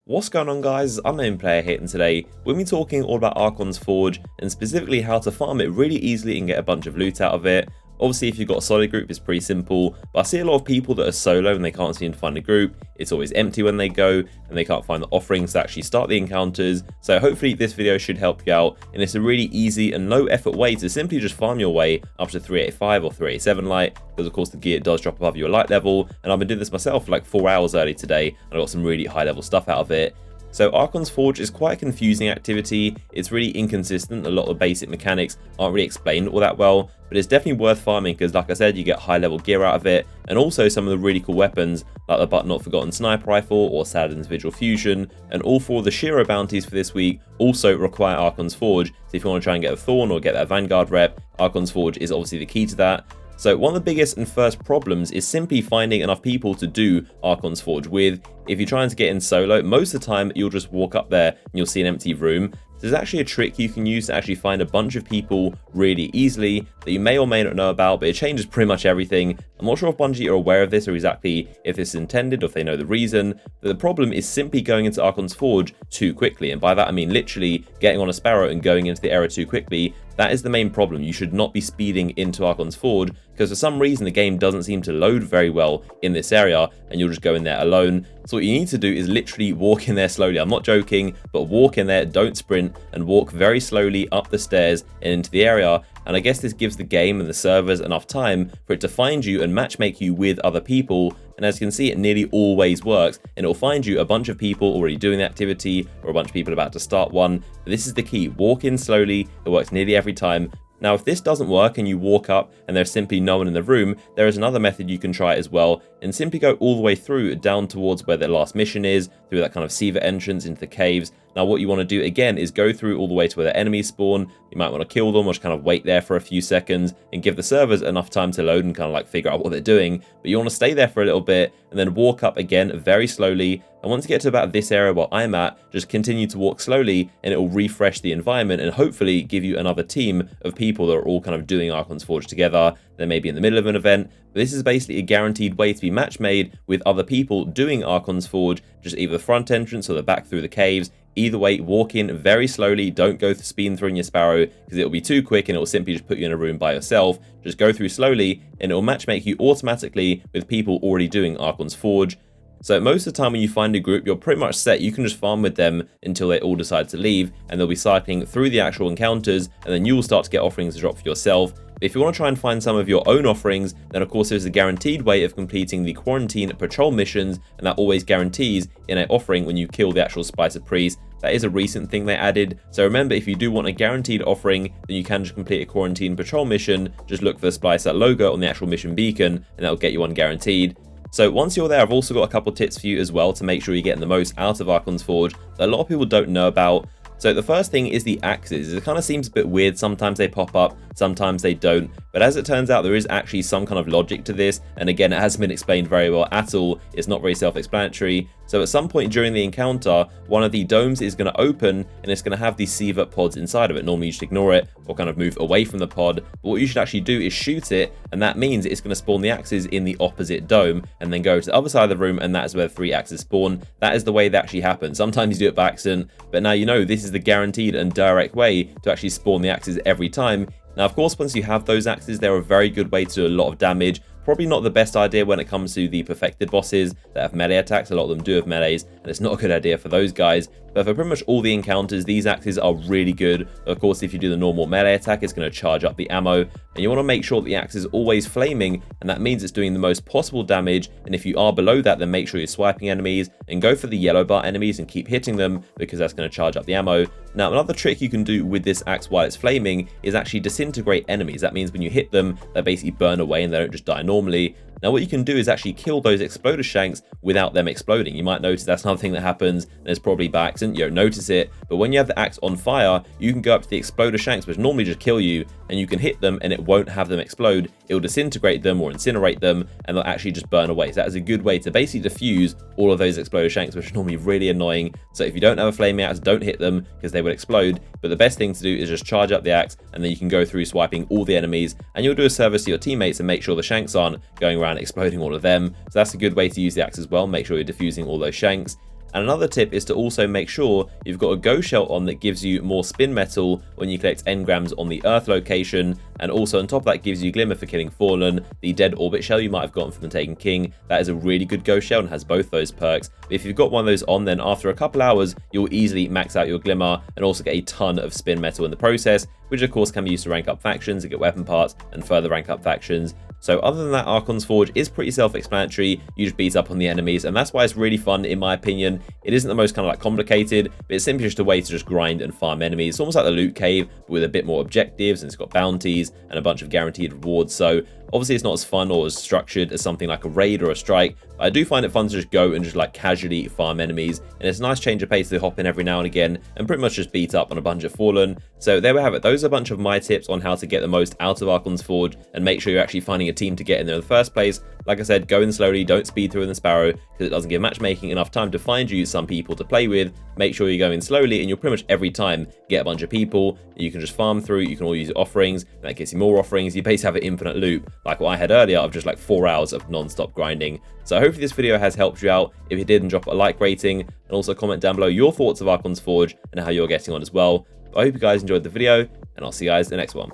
What's going on, guys? Unknown Player here, and today we'll be talking all about Archons Forge and specifically how to farm it really easily and get a bunch of loot out of it. Obviously, if you've got a solid group, it's pretty simple, but I see a lot of people that are solo and they can't seem to find a group. It's always empty when they go, and they can't find the offerings to actually start the encounters. So hopefully this video should help you out, and it's a really easy and low effort way to simply just farm your way up to 385 or 387 light, because of course the gear does drop above your light level, and I've been doing this myself for like 4 hours early today, and I got some really high level stuff out of it. So Archons Forge is quite a confusing activity. It's really inconsistent. A lot of the basic mechanics aren't really explained all that well, but it's definitely worth farming because, like I said, you get high level gear out of it, and also some of the really cool weapons like the but not forgotten sniper rifle or Saladin's Vigil Fusion, and all 4 of the Shiro bounties for this week also require Archons Forge. So if you want to try and get a Thorn or get that Vanguard rep, Archons Forge is obviously the key to that. So one of the biggest and first problems is simply finding enough people to do Archons Forge with. If you're trying to get in solo, most of the time you'll just walk up there and you'll see an empty room. There's actually a trick you can use to actually find a bunch of people really easily that you may or may not know about, but it changes pretty much everything. I'm not sure if Bungie are aware of this or exactly if this is intended or if they know the reason, but the problem is simply going into Archons Forge too quickly, and by that I mean literally getting on a Sparrow and going into the area too quickly. That is the main problem. You should not be speeding into Archons Forge, because for some reason the game doesn't seem to load very well in this area, and you'll just go in there alone. So what you need to do is literally walk in there slowly. I'm not joking, but walk in there, don't sprint, and walk very slowly up the stairs and into the area. And I guess this gives the game and the servers enough time for it to find you and matchmake you with other people. And as you can see, it nearly always works, and it'll find you a bunch of people already doing the activity or a bunch of people about to start one. But this is the key: walk in slowly. It works nearly every time. Now, if this doesn't work and you walk up and there's simply no one in the room, there is another method you can try as well, and simply go all the way through down towards where the last mission is, through that kind of Siva entrance into the caves. Now, what you want to do again is go through all the way to where the enemies spawn. You might want to kill them or just kind of wait there for a few seconds and give the servers enough time to load and kind of like figure out what they're doing. But you want to stay there for a little bit and then walk up again very slowly. And once you get to about this area where I'm at, just continue to walk slowly, and it will refresh the environment and hopefully give you another team of people that are all kind of doing Archons Forge together. They may be in the middle of an event, but this is basically a guaranteed way to be match made with other people doing Archons Forge, just either the front entrance or the back through the caves. Either way, walk in very slowly. Don't go speeding through in your Sparrow, because it'll be too quick and it will simply just put you in a room by yourself. Just go through slowly, and it will matchmake you automatically with people already doing Archons Forge. So most of the time when you find a group, you're pretty much set. You can just farm with them until they all decide to leave, and they'll be cycling through the actual encounters, and then you'll start to get offerings to drop for yourself. But if you want to try and find some of your own offerings, then of course there's a guaranteed way of completing the quarantine patrol missions, and that always guarantees in an offering when you kill the actual Spicer Priest. That is a recent thing they added. So remember, if you do want a guaranteed offering, then you can just complete a quarantine patrol mission. Just look for the Splicer logo on the actual mission beacon, and that'll get you one guaranteed. So once you're there, I've also got a couple tips for you as well to make sure you're getting the most out of Archons Forge that a lot of people don't know about. So the first thing is the axes. It kind of seems a bit weird. Sometimes they pop up, sometimes they don't. But as it turns out, there is actually some kind of logic to this. And again, it hasn't been explained very well at all. It's not very self-explanatory. So at some point during the encounter, one of the domes is going to open, and it's going to have these Siva pods inside of it. Normally you should ignore it or kind of move away from the pod. But what you should actually do is shoot it, and that means it's going to spawn the axes in the opposite dome and then go to the other side of the room, and that is where the 3 axes spawn. That is the way that actually happens. Sometimes you do it by accident, but now you know this is the guaranteed and direct way to actually spawn the axes every time. Now, of course, once you have those axes, they're a very good way to do a lot of damage. Probably not the best idea when it comes to the perfected bosses that have melee attacks. A lot of them do have melees, and it's not a good idea for those guys. But for pretty much all the encounters, these axes are really good. Of course, if you do the normal melee attack, it's going to charge up the ammo. And you want to make sure that the axe is always flaming, and that means it's doing the most possible damage. And if you are below that, then make sure you're swiping enemies and go for the yellow bar enemies and keep hitting them, because that's going to charge up the ammo. Now, another trick you can do with this axe while it's flaming is actually disintegrate enemies. That means when you hit them, they basically burn away and they don't just die normally. Now, what you can do is actually kill those exploder shanks without them exploding. You might notice that's another thing that happens, and it's probably by accident. You don't notice it, but when you have the axe on fire, you can go up to the exploder shanks, which normally just kill you, and you can hit them, and it won't have them explode. It will disintegrate them or incinerate them, and they'll actually just burn away. So that is a good way to basically diffuse all of those exploder shanks, which are normally really annoying. So if you don't have a flaming axe, don't hit them, because they will explode. But the best thing to do is just charge up the axe, and then you can go through swiping all the enemies, and you'll do a service to your teammates and make sure the shanks aren't going around exploding all of them. So that's a good way to use the axe as well. Make sure you're diffusing all those shanks. And another tip is to also make sure you've got a ghost shell on that gives you more spin metal when you collect engrams on the Earth location, and also on top of that gives you Glimmer for killing Fallen. The dead orbit shell you might have gotten from the Taken King, that is a really good ghost shell and has both those perks. But if you've got one of those on, then after a couple hours you'll easily max out your Glimmer and also get a ton of spin metal in the process, which of course can be used to rank up factions and get weapon parts and further rank up factions. So other than that, Archons Forge is pretty self-explanatory. You just beat up on the enemies, and that's why it's really fun in my opinion. It isn't the most kind of like complicated, but it's simply just a way to just grind and farm enemies. It's almost like the loot cave, but with a bit more objectives, and it's got bounties and a bunch of guaranteed rewards. So obviously it's not as fun or as structured as something like a raid or a strike, but I do find it fun to just go and just like casually farm enemies, and it's a nice change of pace to hop in every now and again and pretty much just beat up on a bunch of Fallen. So there we have it. Those are a bunch of my tips on how to get the most out of Archons Forge and make sure you're actually finding a team to get in there in the first place. Like I said, go in slowly, don't speed through in the Sparrow, because it doesn't give matchmaking enough time to find you some people to play with. Make sure you go in slowly, and you'll pretty much every time get a bunch of people. You can just farm through, you can all use offerings, and that gets you more offerings. You basically have an infinite loop, like what I had earlier of just like 4 hours of non-stop grinding. So hopefully this video has helped you out. If it did, then drop a like rating, and also comment down below your thoughts of Archons Forge and how you're getting on as well. But I hope you guys enjoyed the video, and I'll see you guys in the next one.